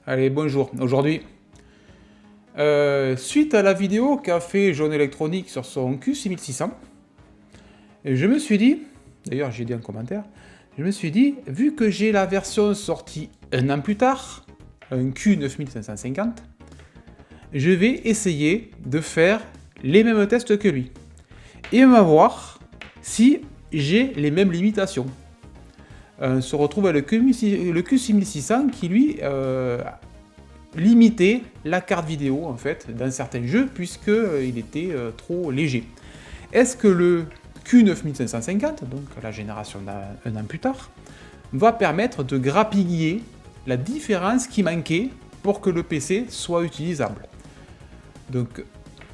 Allez, bonjour. Aujourd'hui, suite à la vidéo qu'a fait Jaune Électronique sur son Q6600, je me suis dit, d'ailleurs j'ai dit un commentaire, je me suis dit, vu que j'ai la version sortie un an plus tard, un Q9550, je vais essayer de faire les mêmes tests que lui. Et on va voir si j'ai les mêmes limitations. On se retrouve avec le Q6600 qui lui limiter la carte vidéo en fait dans certains jeux puisqu'il était trop léger. Est-ce que le Q9550, donc la génération d'un an plus tard, va permettre de grappiller la différence qui manquait pour que le PC soit utilisable? Donc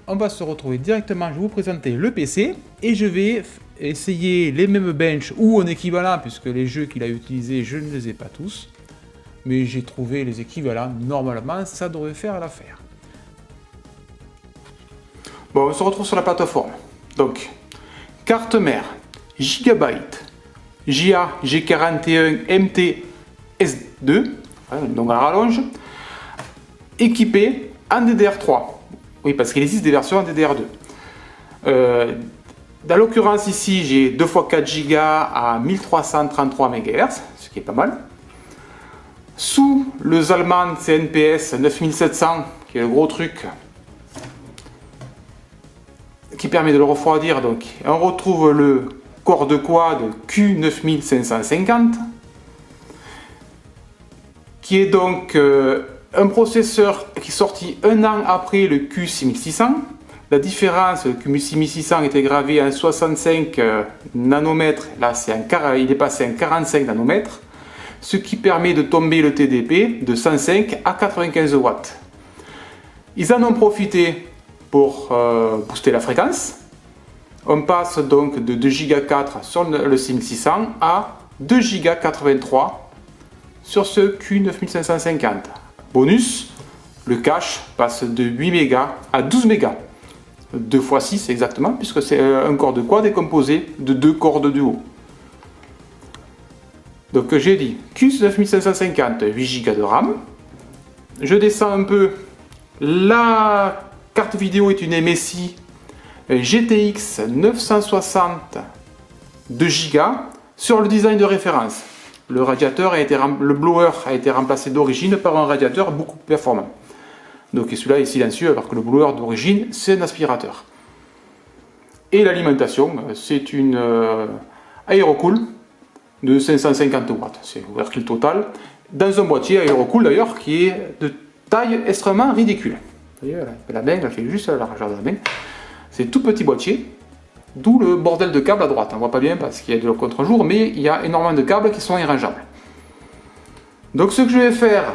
on va se retrouver directement, je vais vous présenter le PC et je vais essayer les mêmes benches ou en équivalent puisque les jeux qu'il a utilisés je ne les ai pas tous. Mais j'ai trouvé les équivalents, normalement ça devrait faire l'affaire. Bon, on se retrouve sur la plateforme. Donc, carte mère, Gigabyte, JA G41 MT-S2, donc à rallonge, équipée en DDR3. Oui, parce qu'il existe des versions en DDR2. Dans l'occurrence ici, j'ai 2 x 4 Go à 1333 MHz, ce qui est pas mal. Sous le Zalman CNPS 9700, qui est le gros truc qui permet de le refroidir, donc on retrouve le corps de quad Q9550, qui est donc un processeur qui est sorti un an après le Q6600. La différence, le Q6600 était gravé en 65 nanomètres, là il est passé en 45 nanomètres. Ce qui permet de tomber le TDP de 105 à 95 watts. Ils en ont profité pour booster la fréquence. On passe donc de 2 Go 4 sur le 5600 à 2 Go 83 sur ce Q9550. Bonus, le cache passe de 8 Mb à 12 Mb. 2 x 6 exactement, puisque c'est un corps de quad composé de 2 corps de duo. Donc j'ai dit Q9550, 8 Go de RAM. Je descends un peu. La carte vidéo est une MSI GTX 960 2 Go sur le design de référence. Le blower a été remplacé d'origine par un radiateur beaucoup plus performant. Donc celui-là est silencieux alors que le blower d'origine c'est un aspirateur. Et l'alimentation, c'est une Aerocool de 550 watts, c'est overkill total, dans un boîtier Aerocool d'ailleurs qui est de taille extrêmement ridicule. Vous voyez, la main, elle fait juste la largeur de la main. C'est tout petit boîtier, d'où le bordel de câbles à droite. On ne voit pas bien parce qu'il y a de contre-jour, mais il y a énormément de câbles qui sont irrangeables. Donc ce que je vais faire,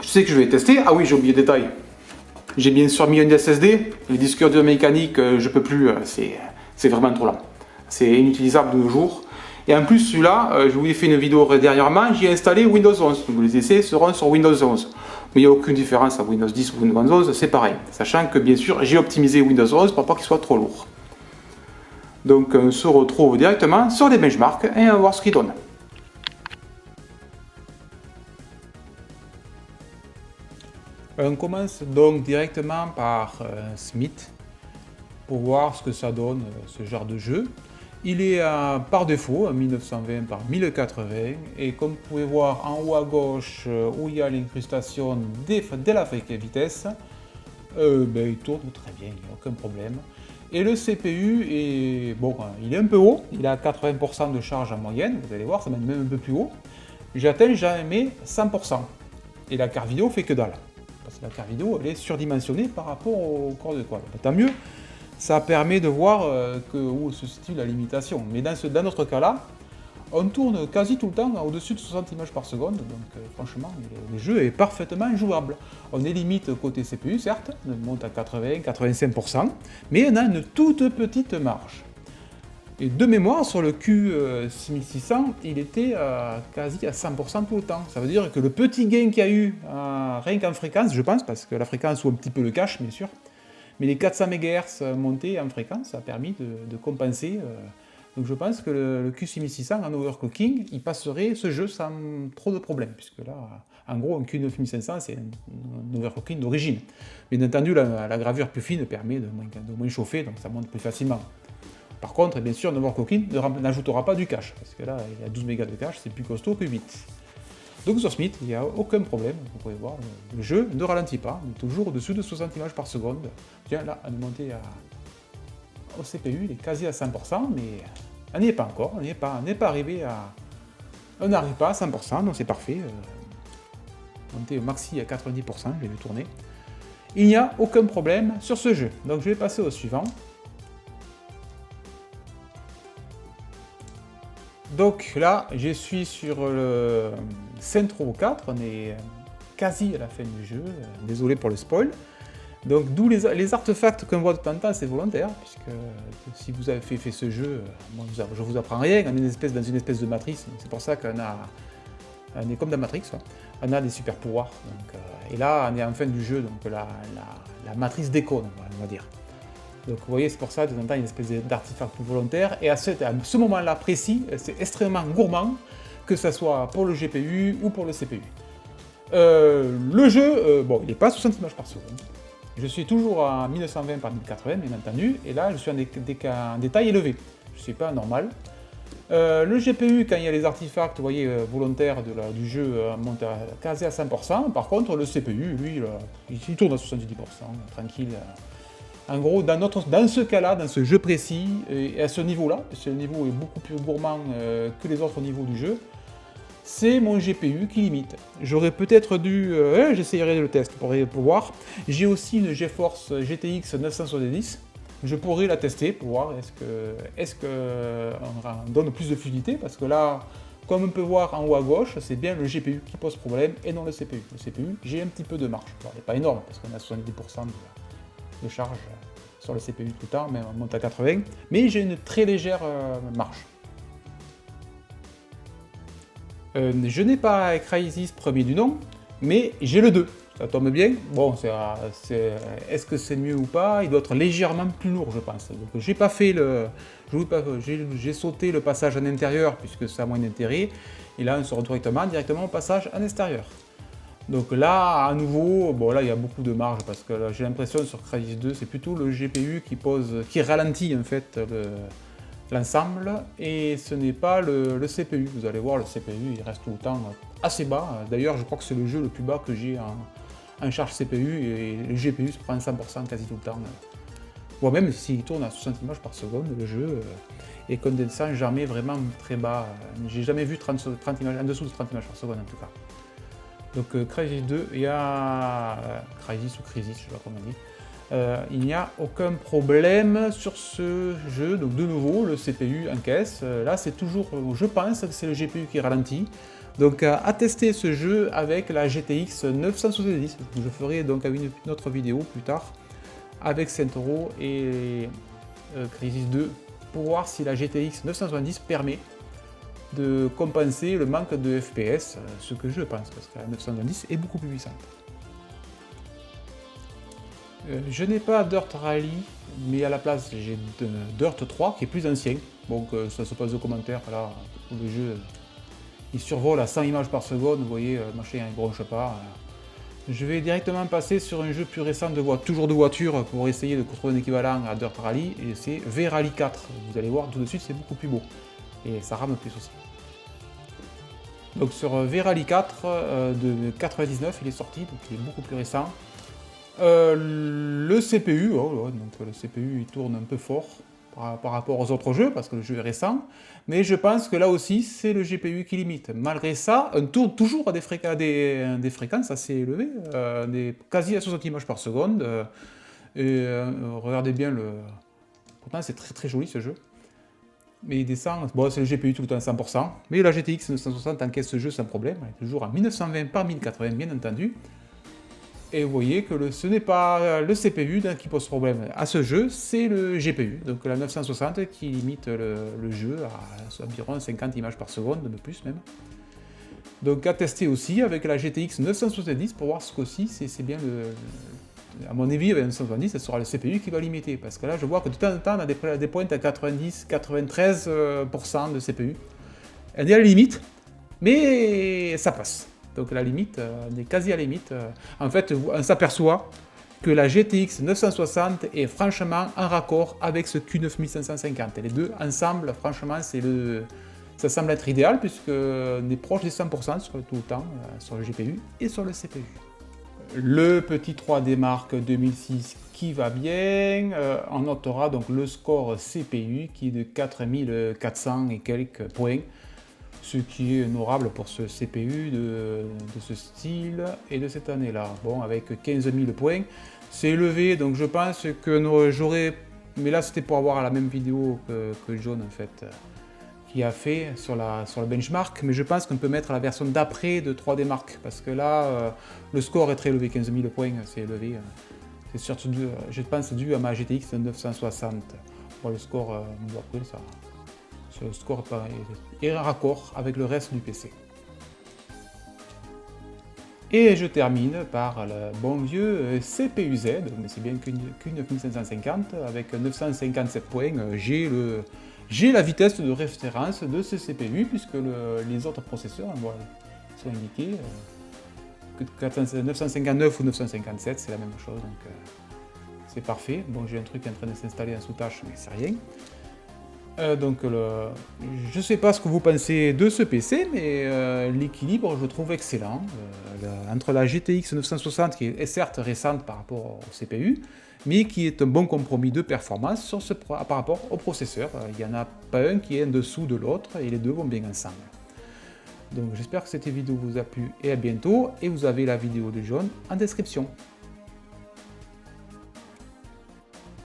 je sais que je vais tester. Ah oui, j'ai oublié le détail. J'ai bien sûr mis un SSD, les disques durs mécaniques, je peux plus, c'est vraiment trop lent. C'est inutilisable de nos jours. Et en plus, celui-là, je vous ai fait une vidéo dernièrement, j'ai installé Windows 11. Donc les essais seront sur Windows 11. Mais il n'y a aucune différence à Windows 10 ou Windows 11, c'est pareil. Sachant que bien sûr, j'ai optimisé Windows 11 pour pas qu'il soit trop lourd. Donc on se retrouve directement sur les benchmarks et on va voir ce qu'il donne. On commence donc directement par Smith pour voir ce que ça donne, ce genre de jeu. Il est par défaut à 1920 par 1080 et comme vous pouvez voir en haut à gauche où il y a l'incrustation de la fake vitesse, il tourne très bien, il n'y a aucun problème. Et le CPU est bon, il est un peu haut, il a 80% de charge en moyenne, vous allez voir, ça va même un peu plus haut. J'atteins jamais 100%. Et la carte vidéo fait que dalle. Parce que la carte vidéo elle est surdimensionnée par rapport au corps de quad. Tant mieux. Ça permet de voir où se situe la limitation. Mais dans notre cas-là, on tourne quasi tout le temps au-dessus de 60 images par seconde. Donc franchement, le jeu est parfaitement jouable. On est limite côté CPU, certes, on monte à 80-85%, mais on a une toute petite marge. Et de mémoire, sur le Q6600, il était quasi à 100% tout le temps. Ça veut dire que le petit gain qu'il y a eu, rien qu'en fréquence, je pense, parce que la fréquence ou un petit peu le cache, bien sûr, mais les 400 MHz montés en fréquence, ça a permis de compenser Donc je pense que le Q6600 en overclocking, il passerait ce jeu sans trop de problèmes, puisque là, en gros, un Q9500, c'est un overclocking d'origine. Bien entendu, la gravure plus fine permet de moins chauffer, donc ça monte plus facilement. Par contre, bien sûr, un overclocking n'ajoutera pas du cache, parce que là, il y a 12 mégas de cache, c'est plus costaud que 8. Donc sur Smith, il n'y a aucun problème, vous pouvez voir, le jeu ne ralentit pas, il est toujours au-dessus de 60 images par seconde. Tiens, là, on est monté au CPU, il est quasi à 100%, mais on n'y est pas encore, on n'est pas arrivé à... On n'arrive pas à 100%, donc c'est parfait. Monté au maxi à 90%, je l'ai vu tourner. Il n'y a aucun problème sur ce jeu, donc je vais passer au suivant. Donc là, je suis sur le Centro 4, on est quasi à la fin du jeu, désolé pour le spoil. Donc d'où les artefacts qu'on voit de temps en temps, c'est volontaire, puisque si vous avez fait ce jeu, moi, je vous apprends rien, on est dans une espèce de matrice, c'est pour ça qu'on est comme dans Matrix, on a des super pouvoirs. Donc, et là, on est en fin du jeu, donc la matrice déconne, on va dire. Donc vous voyez, c'est pour ça, de temps en temps, il y a une espèce d'artefact volontaire, et à ce moment-là précis, c'est extrêmement gourmand, que ce soit pour le GPU ou pour le CPU. Le jeu, bon, il n'est pas à 60 images par seconde. Je suis toujours à 1920 par 1080, bien entendu, et là, je suis en détail élevé. Je ne suis pas normal. Le GPU, quand il y a les artefacts, vous voyez, volontaires du jeu, monte quasi à 100%. Par contre, le CPU, lui, il tourne à 70%, tranquille. En gros, dans ce cas-là, dans ce jeu précis, et à ce niveau-là, parce que le niveau est beaucoup plus gourmand que les autres niveaux du jeu, c'est mon GPU qui limite. J'aurais peut-être dû... j'essayerai le test pour voir. J'ai aussi une GeForce GTX 970. Je pourrais la tester pour voir est-ce qu'on donne plus de fluidité, parce que là, comme on peut voir en haut à gauche, c'est bien le GPU qui pose problème et non le CPU. Le CPU, j'ai un petit peu de marge. Alors, il n'est pas énorme, parce qu'on a 70% de charge sur le CPU tout le temps, mais on monte à 80, mais j'ai une très légère marge. Je n'ai pas Crysis premier du nom, mais j'ai le 2. Ça tombe bien. Bon, est-ce que c'est mieux ou pas? Il doit être légèrement plus lourd, je pense. Donc, j'ai pas fait j'ai sauté le passage en intérieur puisque ça a moins d'intérêt. Et là, on se retrouve directement au passage en extérieur. Donc là, à nouveau, bon là, il y a beaucoup de marge parce que j'ai l'impression sur Crysis 2, c'est plutôt le GPU qui ralentit en fait l'ensemble, et ce n'est pas le CPU. Vous allez voir, le CPU, il reste tout le temps assez bas. D'ailleurs, je crois que c'est le jeu le plus bas que j'ai en charge CPU, et le GPU se prend 100% quasi tout le temps. Bon, même s'il tourne à 60 images par seconde, le jeu est condensant jamais vraiment très bas. J'ai jamais vu 30 images, en dessous de 30 images par seconde en tout cas. Donc Crysis 2, il y a Crysis ou Crysis, je sais pas comment on dit. Il n'y a aucun problème sur ce jeu. Donc de nouveau, le CPU encaisse. Là, c'est toujours, je pense que c'est le GPU qui ralentit. Donc à tester ce jeu avec la GTX 970. Je ferai donc une autre vidéo plus tard avec Centro et Crysis 2 pour voir si la GTX 970 permet de compenser le manque de FPS, ce que je pense, parce que la 970 est beaucoup plus puissante. Je n'ai pas Dirt Rally, mais à la place j'ai Dirt 3 qui est plus ancien, donc ça se passe de commentaires, là, où le jeu il survole à 100 images par seconde, vous voyez, le machin il bronche pas. Je vais directement passer sur un jeu plus récent, toujours de voiture, pour essayer de trouver un équivalent à Dirt Rally, et c'est V-Rally 4. Vous allez voir, tout de suite c'est beaucoup plus beau. Et ça rame plus aussi. Donc sur V-Rally 4 de 99, il est sorti, donc il est beaucoup plus récent. Le CPU, donc le CPU il tourne un peu fort par rapport aux autres jeux, parce que le jeu est récent, mais je pense que là aussi c'est le GPU qui limite. Malgré ça, on tourne toujours à des fréquences assez élevées, quasi à 60 images par seconde. Regardez bien pourtant c'est très très joli ce jeu. Mais il descend, bon c'est le GPU tout le temps à 100%, mais la GTX 960 encaisse ce jeu sans problème, elle est toujours à 1920 par 1080 bien entendu. Et vous voyez que ce n'est pas le CPU qui pose problème à ce jeu, c'est le GPU, donc la 960 qui limite le jeu à environ 50 images par seconde, de plus même. Donc à tester aussi avec la GTX 970 pour voir ce qu'aussi c'est bien à mon avis, avec un 970, ce sera le CPU qui va limiter. Parce que là, je vois que de temps en temps, on a des pointes à 90-93% de CPU. Elle est à la limite, mais ça passe. Donc la limite, on est quasi à la limite. En fait, on s'aperçoit que la GTX 960 est franchement en raccord avec ce Q9550. Et les deux ensemble, franchement, ça semble être idéal puisque on est proche des 100% sur tout le temps, sur le GPU et sur le CPU. Le petit 3D Mark 2006 qui va bien, on notera donc le score CPU qui est de 4400 et quelques points, ce qui est honorable pour ce CPU de ce style et de cette année-là. Bon, avec 15 000 points, c'est élevé, donc je pense que j'aurais... Mais là, c'était pour avoir la même vidéo que John, en fait, qui a fait sur le benchmark, mais je pense qu'on peut mettre la version d'après de 3D Mark, parce que là, le score est très élevé, 15 000 points, c'est élevé. C'est surtout, je pense, dû à ma GTX 960. Bon, le score, après, ça... Le score est raccord avec le reste du PC. Et je termine par le bon vieux CPU-Z, mais c'est bien Q9550, avec 957 points, j'ai la vitesse de référence de ce CPU, puisque les autres processeurs sont indiqués, que 959 ou 957, c'est la même chose, donc c'est parfait. Bon, j'ai un truc qui est en train de s'installer en sous-tâche, mais c'est rien. Je ne sais pas ce que vous pensez de ce PC, mais l'équilibre, je le trouve excellent. Entre la GTX 960, qui est certes récente par rapport au CPU, mais qui est un bon compromis de performance par rapport au processeur. Il n'y en a pas un qui est en dessous de l'autre, et les deux vont bien ensemble. Donc j'espère que cette vidéo vous a plu, et à bientôt. Et vous avez la vidéo de John en description.